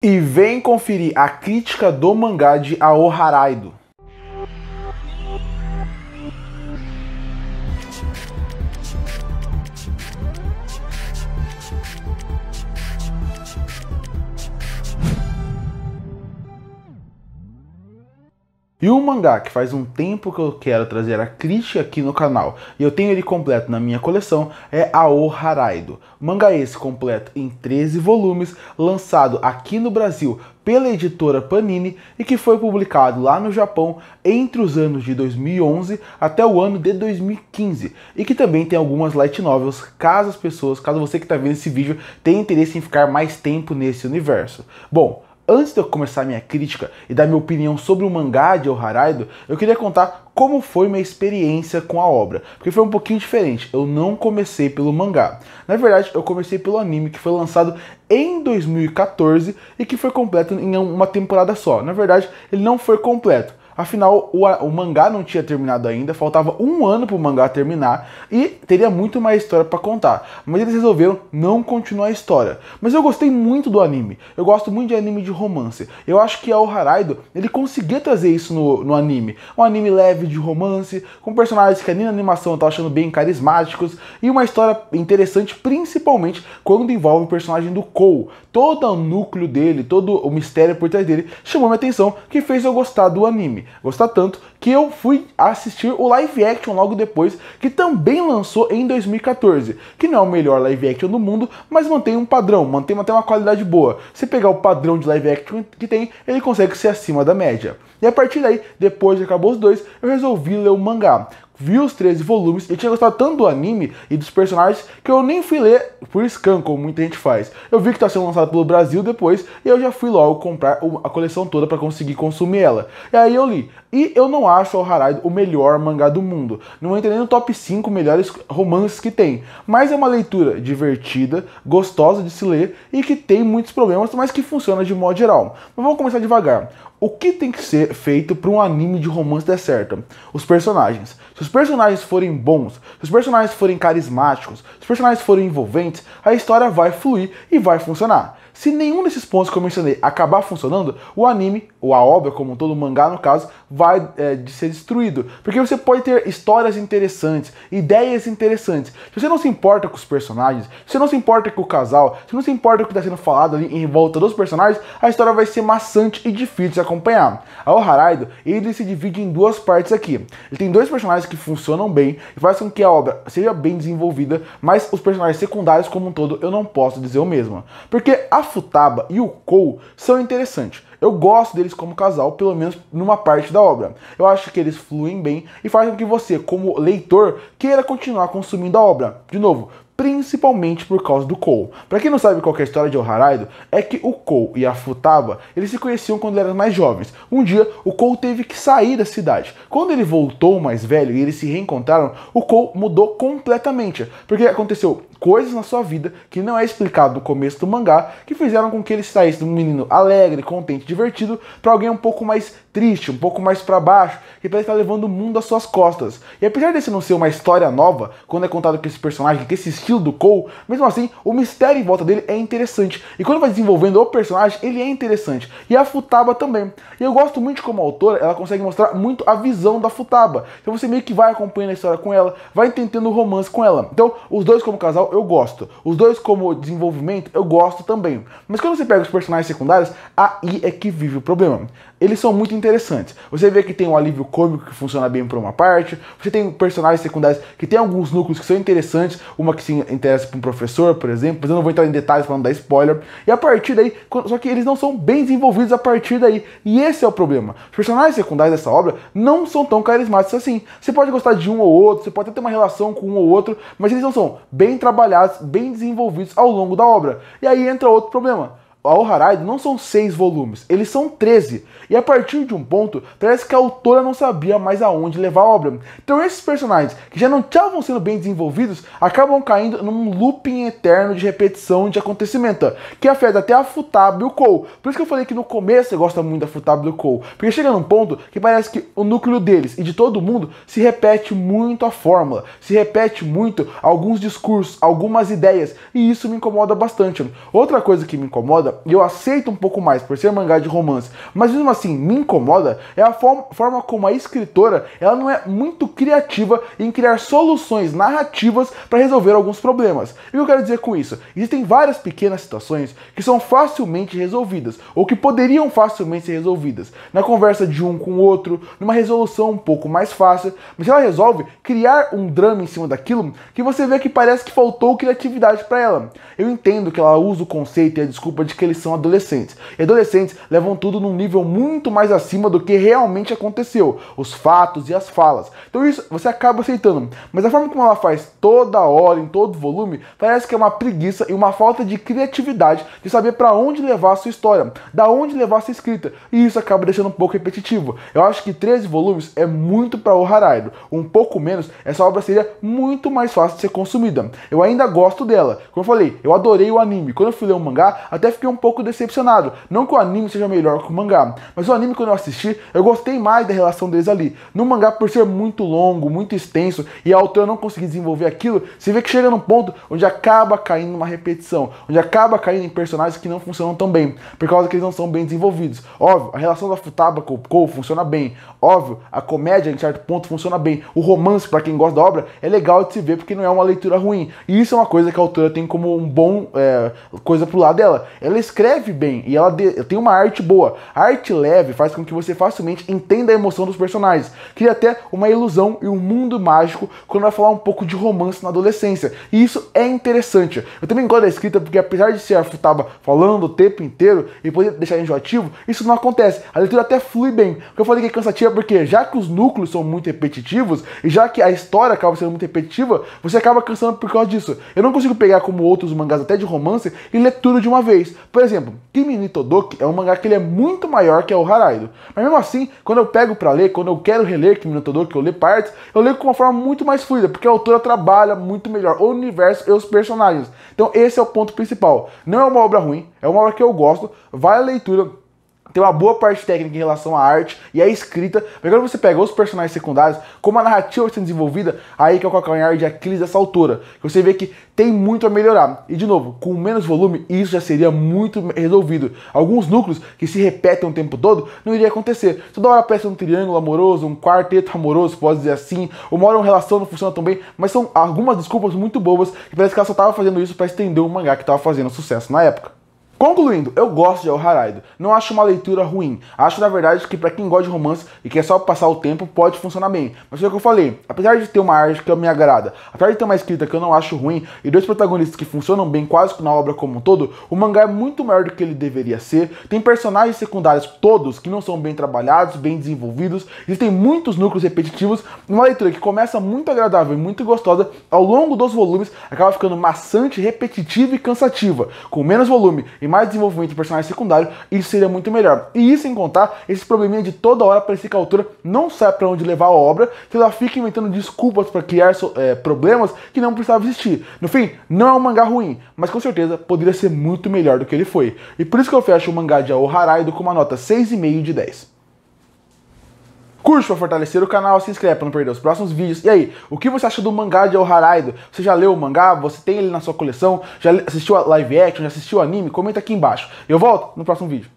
E vem conferir a crítica do mangá de Ao Haraido. E um mangá que faz um tempo que eu quero trazer a crítica aqui no canal, e eu tenho ele completo na minha coleção, é Ao Haraido. Mangá esse completo em 13 volumes, lançado aqui no Brasil pela editora Panini e que foi publicado lá no Japão entre os anos de 2011 até o ano de 2015. E que também tem algumas light novels, caso você que está vendo esse vídeo tenha interesse em ficar mais tempo nesse universo. Bom, antes de eu começar minha crítica e dar minha opinião sobre o mangá de Ao Haraido, eu queria contar como foi minha experiência com a obra, porque foi um pouquinho diferente. Eu não comecei pelo mangá. Na verdade, eu comecei pelo anime, que foi lançado em 2014 e que foi completo em uma temporada só. Na verdade, ele não foi completo. Afinal, o mangá não tinha terminado ainda, faltava um ano para o mangá terminar e teria muito mais história para contar. Mas eles resolveram não continuar a história. Mas eu gostei muito do anime. Eu gosto muito de anime de romance. Eu acho que Ao Haraido, ele conseguia trazer isso no anime. Um anime leve de romance, com personagens que ali na animação eu tô achando bem carismáticos e uma história interessante, principalmente quando envolve o personagem do Kou. Todo o núcleo dele, todo o mistério por trás dele chamou minha atenção, que fez eu gostar do anime. Gostar tanto que eu fui assistir o live action logo depois, que também lançou em 2014, que não é o melhor live action do mundo, mas mantém um padrão, mantém uma qualidade boa. Se pegar o padrão de live action que tem, ele consegue ser acima da média. E a partir daí, depois de acabou os dois, eu resolvi ler o mangá. Vi os 13 volumes e tinha gostado tanto do anime e dos personagens que eu nem fui ler por scan, como muita gente faz. Eu vi que está sendo lançado pelo Brasil depois e eu já fui logo comprar a coleção toda para conseguir consumir ela. E aí eu li. E eu não acho Ao Haraido o melhor mangá do mundo. Não entrei nem no top 5 melhores romances que tem. Mas é uma leitura divertida, gostosa de se ler e que tem muitos problemas, mas que funciona de modo geral. Mas vamos começar devagar. O que tem que ser feito para um anime de romance dar certo? Os personagens. Se os personagens forem bons, se os personagens forem carismáticos, se os personagens forem envolventes, a história vai fluir e vai funcionar. Se nenhum desses pontos que eu mencionei acabar funcionando, o anime, ou a obra, como todo mangá no caso, vai ser destruído. Porque você pode ter histórias interessantes, ideias interessantes. Se você não se importa com os personagens, se você não se importa com o casal, se você não se importa com o que está sendo falado ali em volta dos personagens, a história vai ser maçante e difícil de acompanhar. Ao Haraido, ele se divide em duas partes aqui. Ele tem dois personagens que funcionam bem e faz com que a obra seja bem desenvolvida, mas os personagens secundários como um todo eu não posso dizer o mesmo. Porque a Futaba e o Kou são interessantes. Eu gosto deles como casal, pelo menos numa parte da obra. Eu acho que eles fluem bem e fazem com que você, como leitor, queira continuar consumindo a obra. De novo, principalmente por causa do Kou. Pra quem não sabe qual é a história de Ao Haraido, é que o Kou e a Futaba, eles se conheciam quando eram mais jovens. Um dia, o Kou teve que sair da cidade. Quando ele voltou mais velho e eles se reencontraram, o Kou mudou completamente. Porque aconteceu coisas na sua vida que não é explicado no começo do mangá, que fizeram com que ele saísse de um menino alegre, contente, divertido, para alguém um pouco mais triste, um pouco mais para baixo, que parece estar levando o mundo às suas costas. E apesar desse não ser uma história nova, quando é contado com esse personagem, com esse estilo do Kou, mesmo assim, o mistério em volta dele é interessante. E quando vai desenvolvendo o personagem, ele é interessante. E a Futaba também. E eu gosto muito de como a autora, ela consegue mostrar muito a visão da Futaba. Então você meio que vai acompanhando a história com ela, vai entendendo o romance com ela. Então, os dois como casal, eu gosto. Os dois como desenvolvimento, eu gosto também. Mas quando você pega os personagens secundários, aí é que vive o problema. Eles são muito interessantes. Você vê que tem um alívio cômico que funciona bem por uma parte, você tem personagens secundários que tem alguns núcleos que são interessantes, uma que se interessa para um professor, por exemplo, mas eu não vou entrar em detalhes para não dar spoiler, e a partir daí, só que eles não são bem desenvolvidos a partir daí, e esse é o problema. Os personagens secundários dessa obra não são tão carismáticos assim. Você pode gostar de um ou outro, você pode até ter uma relação com um ou outro, mas eles não são bem trabalhados, bem desenvolvidos ao longo da obra. E aí entra outro problema. Ao Haraido não são 6 volumes, eles são 13. E a partir de um ponto, parece que a autora não sabia mais aonde levar a obra. Então esses personagens, que já não estavam sendo bem desenvolvidos, acabam caindo num looping eterno de repetição de acontecimento, que afeta até a Futaba e o Kou. Por isso que eu falei que no começo eu gosto muito da Futaba e do Kou, porque chega num ponto que parece que o núcleo deles e de todo mundo se repete muito a fórmula, se repete muito alguns discursos, algumas ideias, e isso me incomoda bastante. Outra coisa que me incomoda incomoda, e eu aceito um pouco mais por ser mangá de romance, mas mesmo assim me incomoda, é a forma como a escritora ela não é muito criativa em criar soluções narrativas para resolver alguns problemas. E o que eu quero dizer com isso? Existem várias pequenas situações que são facilmente resolvidas, ou que poderiam facilmente ser resolvidas, na conversa de um com o outro, numa resolução um pouco mais fácil, mas ela resolve criar um drama em cima daquilo que você vê que parece que faltou criatividade para ela. Eu entendo que ela usa o conceito e a desculpa de que eles são adolescentes, e adolescentes levam tudo num nível muito mais acima do que realmente aconteceu, os fatos e as falas. Então isso você acaba aceitando, mas a forma como ela faz toda hora, em todo volume, parece que é uma preguiça e uma falta de criatividade de saber para onde levar a sua história, da onde levar a sua escrita, e isso acaba deixando um pouco repetitivo. Eu acho que 13 volumes é muito para o Haraido, um pouco menos, essa obra seria muito mais fácil de ser consumida. Eu ainda gosto dela, como eu falei, eu adorei o anime, quando eu fui ler o mangá, até fiquei um pouco decepcionado, não que o anime seja melhor que o mangá, mas o anime quando eu assisti, eu gostei mais da relação deles ali. No mangá, por ser muito longo, muito extenso, e a autora não conseguir desenvolver aquilo, você vê que chega num ponto onde acaba caindo numa repetição, onde acaba caindo em personagens que não funcionam tão bem, por causa que eles não são bem desenvolvidos. Óbvio, a relação da Futaba com o Kou funciona bem, óbvio, a comédia em certo ponto funciona bem, o romance, para quem gosta da obra, é legal de se ver porque não é uma leitura ruim, e isso é uma coisa que a autora tem como um bom coisa pro lado dela. Ela escreve bem, e ela tem uma arte boa. A arte leve faz com que você facilmente entenda a emoção dos personagens, cria até uma ilusão e um mundo mágico quando vai falar um pouco de romance na adolescência, e isso é interessante. Eu também gosto da escrita porque apesar de ser a Futaba falando o tempo inteiro e poder deixar enjoativo, isso não acontece, a leitura até flui bem. Porque eu falei que é cansativa porque já que os núcleos são muito repetitivos e já que a história acaba sendo muito repetitiva, você acaba cansando por causa disso. Eu não consigo pegar como outros mangás até de romance e ler tudo de uma vez. Por exemplo, Kimi ni Todoke é um mangá que ele é muito maior que o Haraido, mas mesmo assim, quando eu pego pra ler, quando eu quero reler Kimi ni Todoke, eu leio partes, eu leio com uma forma muito mais fluida, porque a autora trabalha muito melhor o universo e os personagens. Então esse é o ponto principal. Não é uma obra ruim, é uma obra que eu gosto, vai a leitura, tem uma boa parte técnica em relação à arte e à escrita, mas quando você pega os personagens secundários, como a narrativa está sendo desenvolvida, aí que é o calcanhar de Aquiles dessa autora, que você vê que tem muito a melhorar. E de novo, com menos volume, isso já seria muito resolvido. Alguns núcleos que se repetem o tempo todo, não iria acontecer. Toda hora aparece um triângulo amoroso, um quarteto amoroso, pode dizer assim, uma hora uma relação não funciona tão bem, mas são algumas desculpas muito bobas, e parece que ela só estava fazendo isso para estender um mangá que estava fazendo sucesso na época. Concluindo, eu gosto de O Haraido, não acho uma leitura ruim, acho na verdade que para quem gosta de romance e quer só passar o tempo pode funcionar bem, mas foi o que eu falei, apesar de ter uma arte que me agrada, apesar de ter uma escrita que eu não acho ruim e dois protagonistas que funcionam bem quase que na obra como um todo, o mangá é muito maior do que ele deveria ser, tem personagens secundários todos que não são bem trabalhados, bem desenvolvidos, existem muitos núcleos repetitivos, uma leitura que começa muito agradável e muito gostosa, ao longo dos volumes acaba ficando maçante, repetitiva e cansativa, com menos volume e mais desenvolvimento de personagem secundário, isso seria muito melhor. E isso sem contar esse probleminha de toda hora parecer que a autora não sabe para onde levar a obra, que ela fica inventando desculpas para criar problemas que não precisavam existir. No fim, não é um mangá ruim, mas com certeza poderia ser muito melhor do que ele foi. E por isso que eu fecho o mangá de O Haraido com uma nota 6,5 de 10. Curte para fortalecer o canal, se inscreve para não perder os próximos vídeos. E aí, o que você acha do mangá de O Haraido? Você já leu o mangá? Você tem ele na sua coleção? Já assistiu a live action? Já assistiu o anime? Comenta aqui embaixo. Eu volto no próximo vídeo.